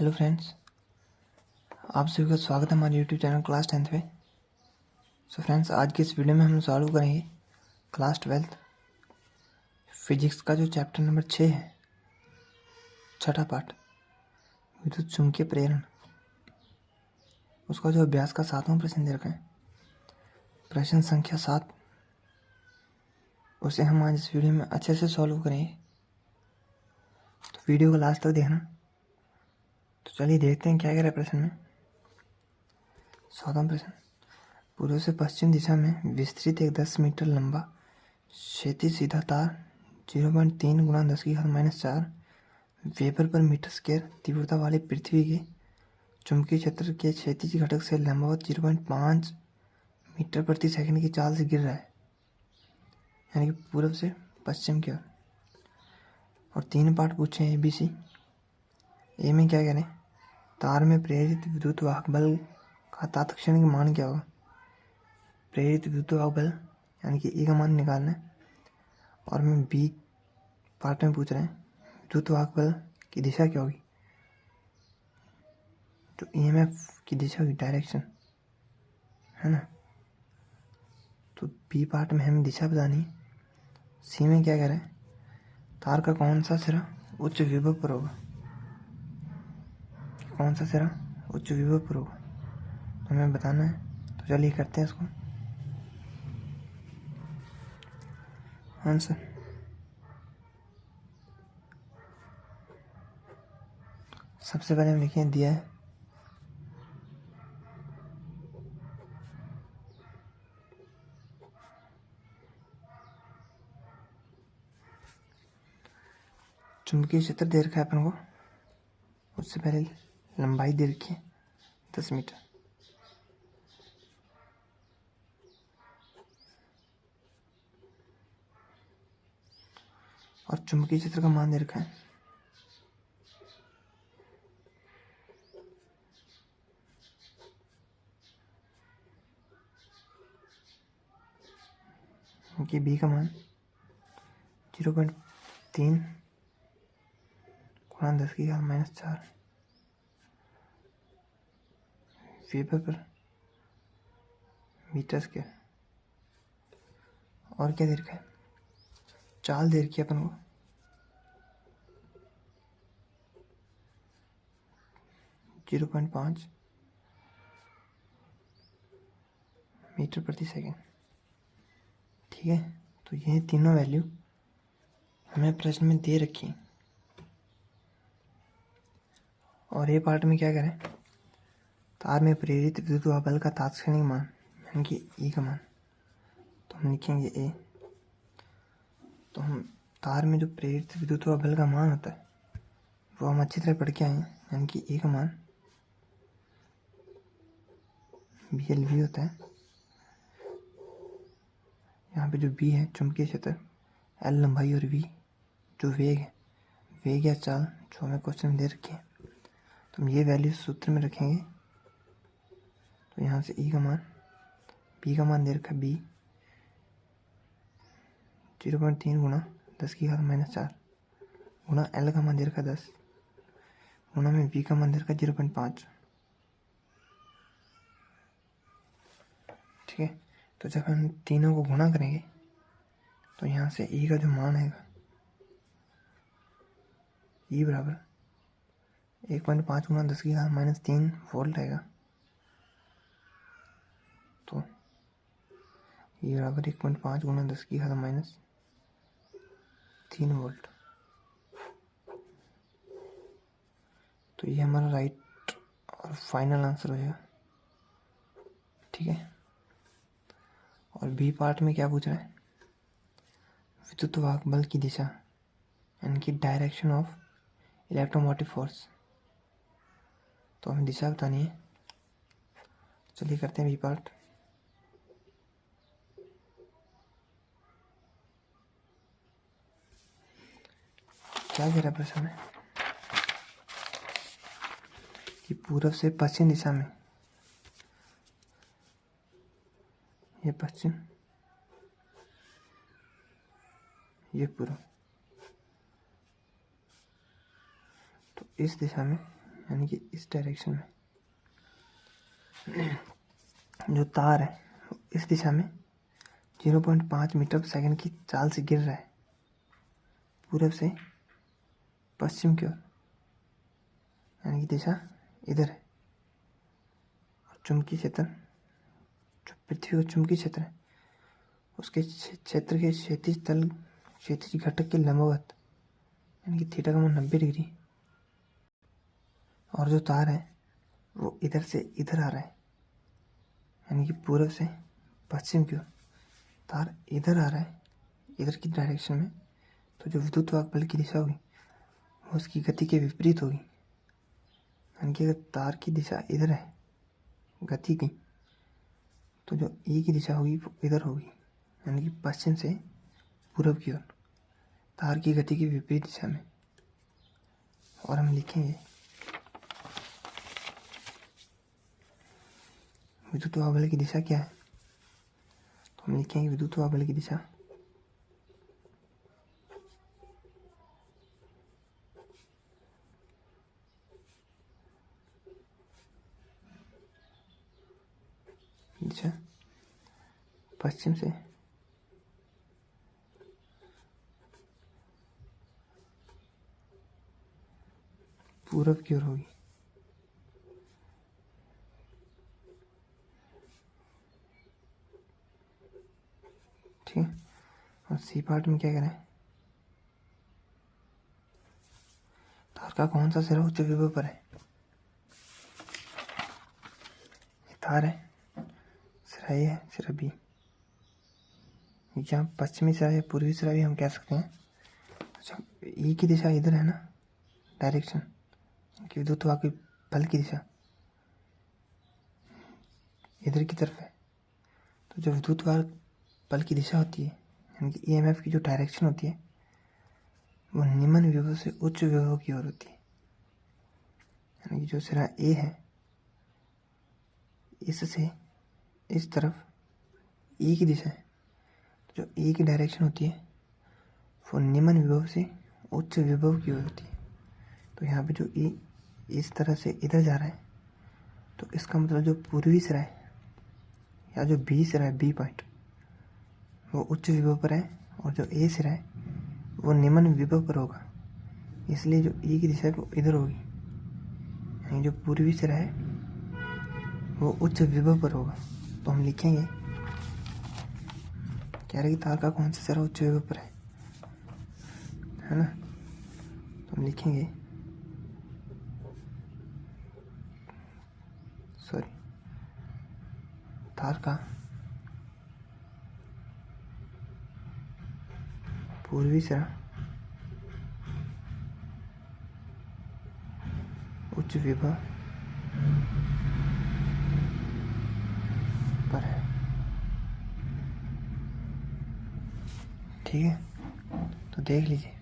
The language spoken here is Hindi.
हेलो फ्रेंड्स, आप सभी का स्वागत है हमारे यूट्यूब चैनल क्लास 10th में। सो फ्रेंड्स, आज की इस वीडियो में हम सॉल्व करेंगे क्लास 12th फिजिक्स का जो चैप्टर नंबर 6 है, छठा पार्ट विद्युत चुम्बकीय प्रेरण, उसका जो अभ्यास का 7वां प्रश्न दे रखा है, प्रश्न संख्या 7, उसे हम आज इस वीडियो में अच्छे से सॉल्व करेंगे। तो वीडियो को लास्ट तक देखना। तो चलिए देखते हैं क्या कह रहा है प्रश्न में। 7वां प्रश्न, पूर्व से पश्चिम दिशा में विस्तृत एक 10 मीटर लंबा क्षैतिज सीधा तार 0.3 गुणा 10⁻⁴ वेबर पर मीटर स्क्वायर तीव्रता वाली पृथ्वी के चुंबकीय क्षेत्र के क्षैतिज घटक से लंबवत 0.5 मीटर प्रति सेकंड की चाल से गिर रहा है, यानी कि पूर्व से पश्चिम की ओर। और 3 पार्ट पूछे हैं ABC। ए में क्या कह रहे हैं, तार में प्रेरित विद्युत वाहक बल का तात्क्षणिक मान क्या होगा। प्रेरित विद्युत वाहक बल यानी कि E का मान निकालना है। और मैं B पार्ट में पूछ रहे हैं विद्युत वाहक बल की दिशा क्या होगी, जो EMF की दिशा होगी, डायरेक्शन, है ना। तो B पार्ट में हमें दिशा बतानी है। C में क्या कह रहे हैं, तार का कौन सा सिरा उच्च विभव पर होगा, कौन सा सिरा उच्च विभव पर होगा, तो हमें बताना है। तो चलिए करते हैं इसको आंसर। सबसे पहले हम लिखें, दिया है चुंबकीय क्षेत्र दे रखा है अपन को, उससे पहले लंबाई दे रखी है 10 मीटर। और चुंबकीय क्षेत्र का मान दे रखा है कि B का मान 0.3 गुणा 10⁻⁴ वेबर पर मीटर स्क्वायर। और क्या दे रखा है, चाल दे रखी है अपन को 0.5 मीटर प्रति सेकंड। ठीक है, तो ये तीनों वैल्यू हमें प्रश्न में दे रखी है। और ये पार्ट में क्या करें, तार में प्रेरित विद्युत वाहक बल का तात्क्षणिक मान यानी कि E का मान, तो हम लिखेंगे A। तो हम तार में जो प्रेरित विद्युत वाहक बल का मान होता है वो हम अच्छी तरह पढ़ के आए हैं, यानी कि E का मान BLV होता है। यहाँ पे जो B है चुंबकीय क्षेत्र, L लंबाई और V जो वेग है, वेग या चाल जो हमें क्वेश्चन में दे रखी है, तो हम ये वैल्यू सूत्र में रखेंगे। तो यहाँ से E का मान, B का मान दे रखा है B 0.3 गुणा 10⁻⁴ गुणा L का मान दे रखा 10 गुणा में V का मान दे रखा 0.5। ठीक है, तो जब हम तीनों को गुणा करेंगे तो यहाँ से E का जो मान आएगा, E बराबर 1.5 गुणा 10⁻³ वोल्ट आएगा। तो E बराबर 1.5 गुणा 10⁻³ वोल्ट। तो ये हमारा राइट और फाइनल आंसर हो जाएगा। ठीक है, और B पार्ट में क्या पूछ रहा है, विद्युत वाहक बल की दिशा यानी कि डायरेक्शन ऑफ इलेक्ट्रोमोटिव फोर्स। तो हमें दिशा बतानी है। चलिए करते हैं B पार्ट। क्या कह रहा है प्रश्न में कि पूर्व से पश्चिम दिशा में, ये पश्चिम, ये पूर्व, तो इस दिशा में यानी कि इस डायरेक्शन में जो तार है इस दिशा में 0.5 मीटर पर सेकंड की चाल से गिर रहा है पूरब से पश्चिम की ओर, यानी कि दिशा इधर है। और चुंबकीय क्षेत्र, जो पृथ्वी का चुंबकीय क्षेत्र है, उसके क्षेत्र के क्षैतिज घटक के लंबवत, यानी कि थीटा का मान 90 डिग्री। और जो तार है वो इधर से इधर आ रहा है, यानी कि पूरब से पश्चिम की ओर। तार इधर आ रहा है, इधर की डायरेक्शन में, तो जो विद्युत वाहक बल की दिशा होगी वो उसकी गति के विपरीत होगी। यानी कि अगर तार की दिशा इधर है गति की, तो जो ई की दिशा होगी वो इधर होगी, यानी कि पश्चिम से पूरब की ओर, तार की गति की विपरीत दिशा में। और हम लिखेंगे विद्युत वाहक बल की दिशा क्या है, तो हम लिखेंगे विद्युत वाहक बल की दिशा पश्चिम से पूरब की ओर होगी। ठीक है। और सी पार्ट में क्या करें, तार का कौन सा सिरा उच्च विभव पर है। तार है, सिरा ए है, सिरा बी। जहाँ पश्चिमी सिरा या पूर्वी सिरा भी हम कह सकते हैं। अच्छा, ई की दिशा इधर है ना, डायरेक्शन कि विद्युत वाहक बल की दिशा इधर की तरफ है। तो जो विद्युत वाहक बल की दिशा होती है, यानी कि ईएमएफ की जो डायरेक्शन होती है, वो निम्न विभव से उच्च विभव की ओर होती है। यानी कि जो सिरा ए है, इससे इस तरफ ई की दिशा है, जो ई की डायरेक्शन होती है वो निम्न विभव से उच्च विभव की ओर होती है। तो यहाँ पे जो ई इस तरह से इधर जा रहा है, तो इसका मतलब जो पूर्वी सिरा है या जो बी सिरा है, बी पॉइंट, वो उच्च विभव पर है, और जो ए सिरा है वो निम्न विभव पर होगा। इसलिए जो ई की दिशा है वो इधर होगी, यानी जो पूर्वी सिरा है वो उच्च विभव पर होगा। तो हम लिखेंगे, कह रहे कि तार का कौन सा सिरा उच्च विभव पर है ना, तो हम लिखेंगे तार का पूर्वी सिरा उच्च विभव पर है। ठीक है, तो देख लीजिए।